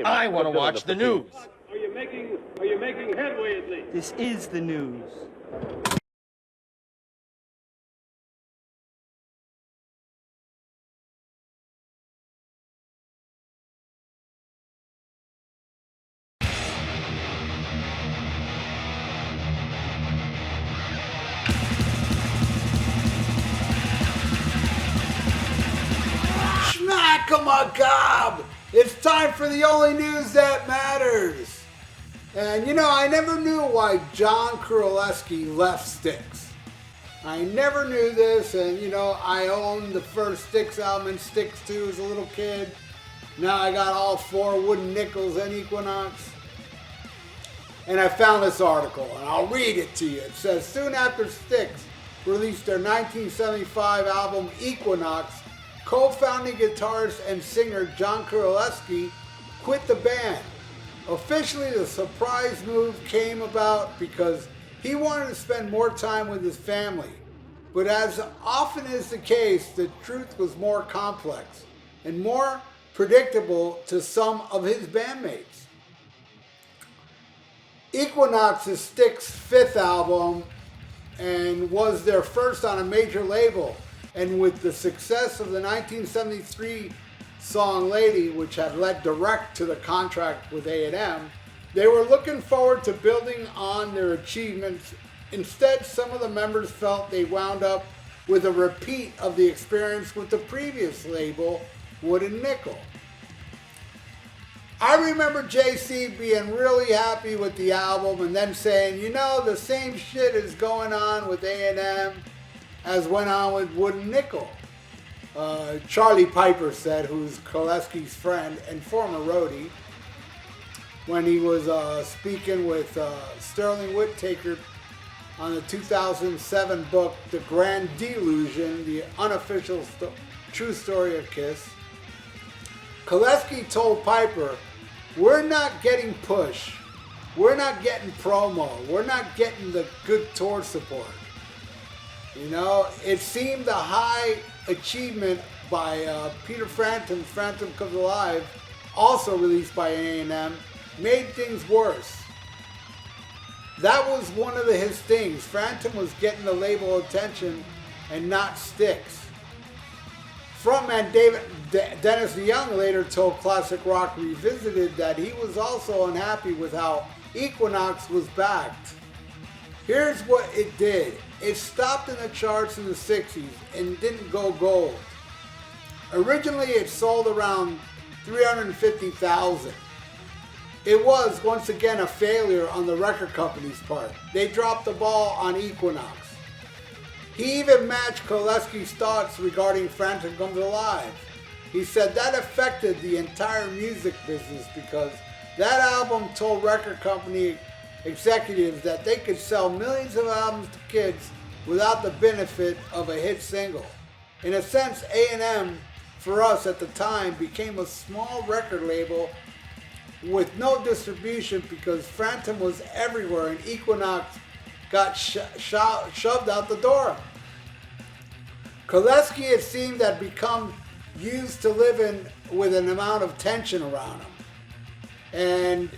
I want to watch the news. Are you making headway at least? This is the news. Schmack-a-macabre! It's time for the only news that matters. And you know, I never knew why John Curulewski left Styx. I never knew this, and you know, I owned the first Styx album and Styx 2 as a little kid. Now I got all 4 wooden nickels and Equinox. And I found this article, and I'll read it to you. It says, soon after Styx released their 1975 album Equinox, co-founding guitarist and singer John Curulewski quit the band. Officially, the surprise move came about because he wanted to spend more time with his family. But as often is the case, the truth was more complex and more predictable to some of his bandmates. Equinox is Styx's 5th album and was their first on a major label. And with the success of the 1973 song Lady, which had led direct to the contract with A&M, they were looking forward to building on their achievements. Instead, some of the members felt they wound up with a repeat of the experience with the previous label, Wooden Nickel. I remember JC being really happy with the album and then saying, you know, the same shit is going on with A&M as went on with Wooden Nickel. Charlie Piper said, who's Curulewski's friend and former roadie, when he was speaking with Sterling Whittaker on the 2007 book, The Grand Delusion, the unofficial true story of Kiss. Curulewski told Piper, we're not getting push, we're not getting promo, we're not getting the good tour support. You know, it seemed the high achievement by Peter Frampton, Frampton Comes Alive, also released by A&M, made things worse. That was one of his things. Frampton was getting the label attention and not Styx. Frontman Dennis DeYoung later told Classic Rock Revisited that he was also unhappy with how Equinox was backed. Here's what it did. It stopped in the charts in the 60s and didn't go gold. Originally it sold around 350,000. It was, once again, a failure on the record company's part. They dropped the ball on Equinox. He even matched Curulewski's thoughts regarding Frampton Comes Alive. He said that affected the entire music business because that album told record company executives that they could sell millions of albums to kids without the benefit of a hit single. In a sense, A&M, for us at the time, became a small record label with no distribution because Frampton was everywhere and Equinox got shoved out the door. Curulewski, it seemed, had become used to living with an amount of tension around him. And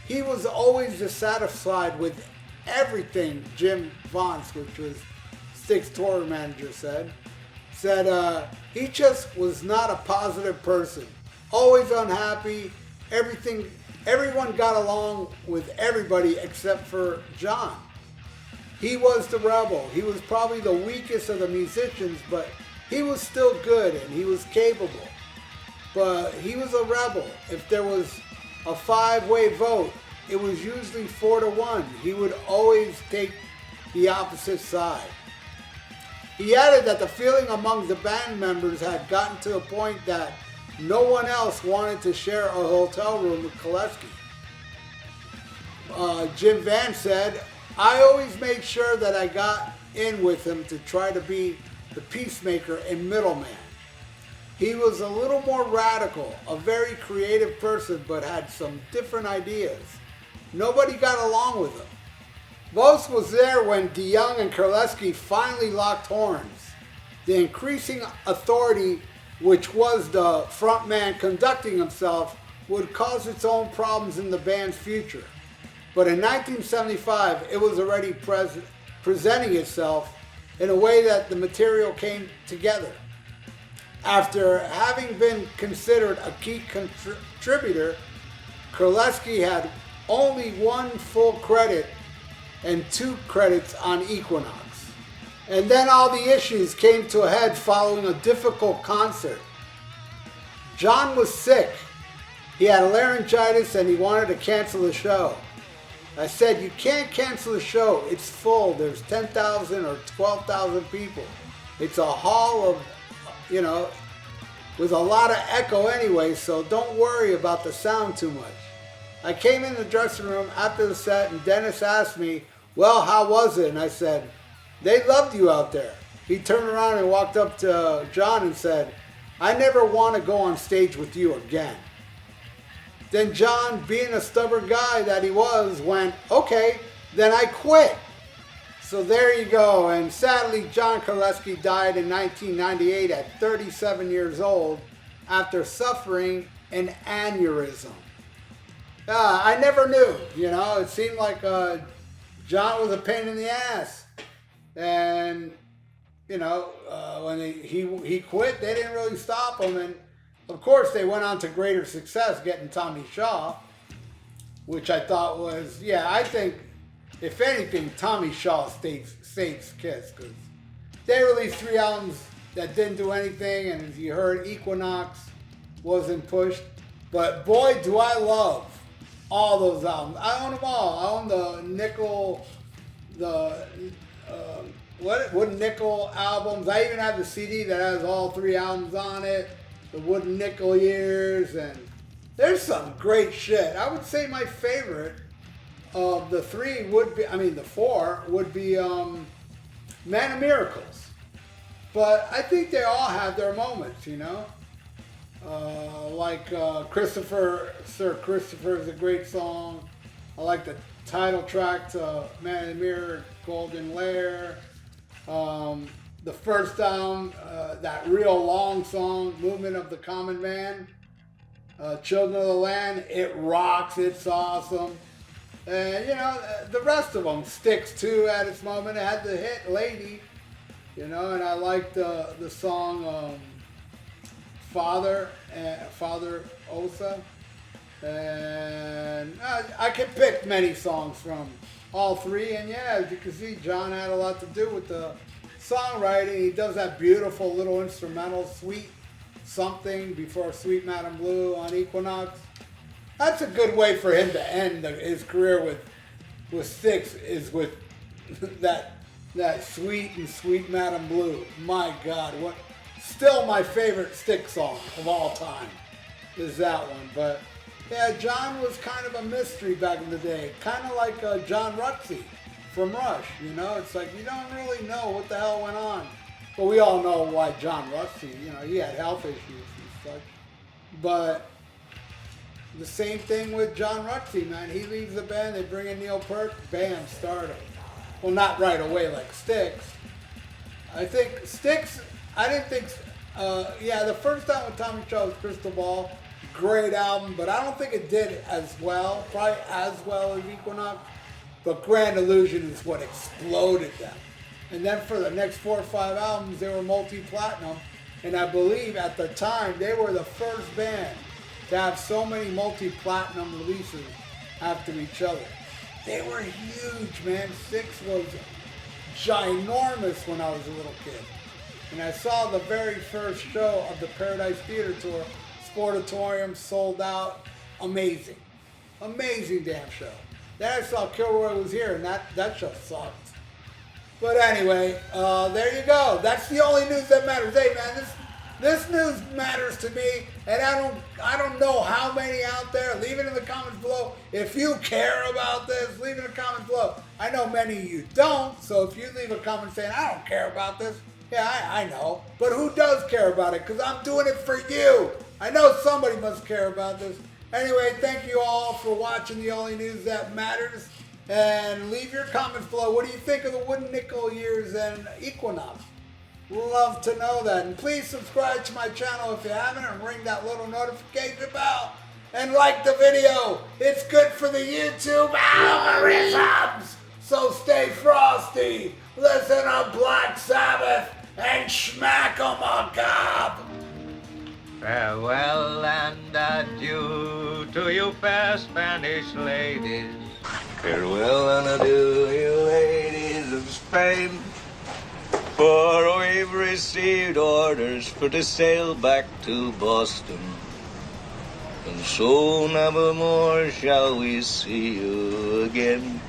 he was always dissatisfied with everything. Jim Vance, which was Styx tour manager, said he just was not a positive person. Always unhappy. Everyone got along with everybody except for John. He was the rebel. He was probably the weakest of the musicians, but he was still good and he was capable. But he was a rebel. If there was a 5-way vote, it was usually 4-1. He would always take the opposite side. He added that the feeling among the band members had gotten to the point that no one else wanted to share a hotel room with Curulewski. Jim Vance said, I always made sure that I got in with him to try to be the peacemaker and middleman. He was a little more radical, a very creative person, but had some different ideas. Nobody got along with him. Vos was there when DeYoung and Curulewski finally locked horns. The increasing authority, which was the frontman conducting himself, would cause its own problems in the band's future. But in 1975, it was already presenting itself in a way that the material came together. After having been considered a key contributor, Curulewski had only one full credit and 2 credits on Equinox. And then all the issues came to a head following a difficult concert. John was sick. He had laryngitis and he wanted to cancel the show. I said, you can't cancel the show. It's full. There's 10,000 or 12,000 people. It's a hall of, with a lot of echo anyway, so don't worry about the sound too much. I came in the dressing room after the set and Dennis asked me, well, how was it? And I said, they loved you out there. He turned around and walked up to John and said, I never want to go on stage with you again. Then John, being a stubborn guy that he was, went, okay, then I quit. So there you go. And sadly, John Curulewski died in 1998 at 37 years old after suffering an aneurysm. I never knew, it seemed like John was a pain in the ass. And, when he quit, they didn't really stop him. And of course, they went on to greater success getting Tommy Shaw, which I thought was, I think, if anything, Tommy Shaw saves Kiss, because they released 3 albums that didn't do anything, and as you heard, Equinox wasn't pushed. But boy, do I love all those albums. I own them all. I own the Nickel, Wooden Nickel albums. I even have the CD that has all 3 albums on it. The Wooden Nickel years, and there's some great shit. I would say my favorite of the 3 would be, the 4 would be Man of Miracles. But I think they all have their moments, like Sir Christopher is a great song. I like the title track to Man of the Mirror, Golden Lair. The first album, that real long song, Movement of the Common Man, Children of the Land, it rocks, it's awesome. And, the rest of them, Styx too at its moment, it had the hit Lady, and I liked the song Father Osa. And I could pick many songs from all 3, and as you can see, John had a lot to do with the songwriting. He does that beautiful little instrumental, Sweet Something, before Sweet Madam Blue on Equinox. That's a good way for him to end his career with Styx, is with that Sweet Madam Blue. My God, what? Still my favorite Styx song of all time is that one. But yeah, John was kind of a mystery back in the day, kind of like John Rutsey from Rush, it's like you don't really know what the hell went on. But we all know why John Rutsey, he had health issues and such. But the same thing with John Rutsey, man. He leaves the band, they bring in Neil Peart, bam, stardom. Well, not right away like Styx. I think Styx, the first time with Tommy Shaw was Crystal Ball, great album, but I don't think it did as well, probably as well as Equinox. But Grand Illusion is what exploded them. And then for the next 4 or 5 albums, they were multi-platinum. And I believe at the time, they were the first band to have so many multi-platinum releases after each other. They were huge, man. Styx was ginormous when I was a little kid. And I saw the very first show of the Paradise Theater Tour, Sportatorium, sold out. Amazing. Amazing damn show. Then I saw Kilroy was here, and that show sucked. But anyway, there you go. That's the only news that matters. Hey, man, this news matters to me, and I don't know how many out there. Leave it in the comments below. If you care about this, leave it in the comments below. I know many of you don't, so if you leave a comment saying, I don't care about this, yeah, I know. But who does care about it? Because I'm doing it for you. I know somebody must care about this. Anyway, thank you all for watching the only news that matters. And leave your comments below. What do you think of the Wooden Nickel years and Equinox? Love to know that. And please subscribe to my channel if you haven't, and ring that little notification bell. and like the video. It's good for the YouTube algorithms. So stay frosty, listen to Black Sabbath, and smack 'em a gob. Farewell and adieu to you fair Spanish ladies. Farewell and adieu, you ladies of Spain. For we've received orders for to sail back to Boston. And so never more shall we see you again.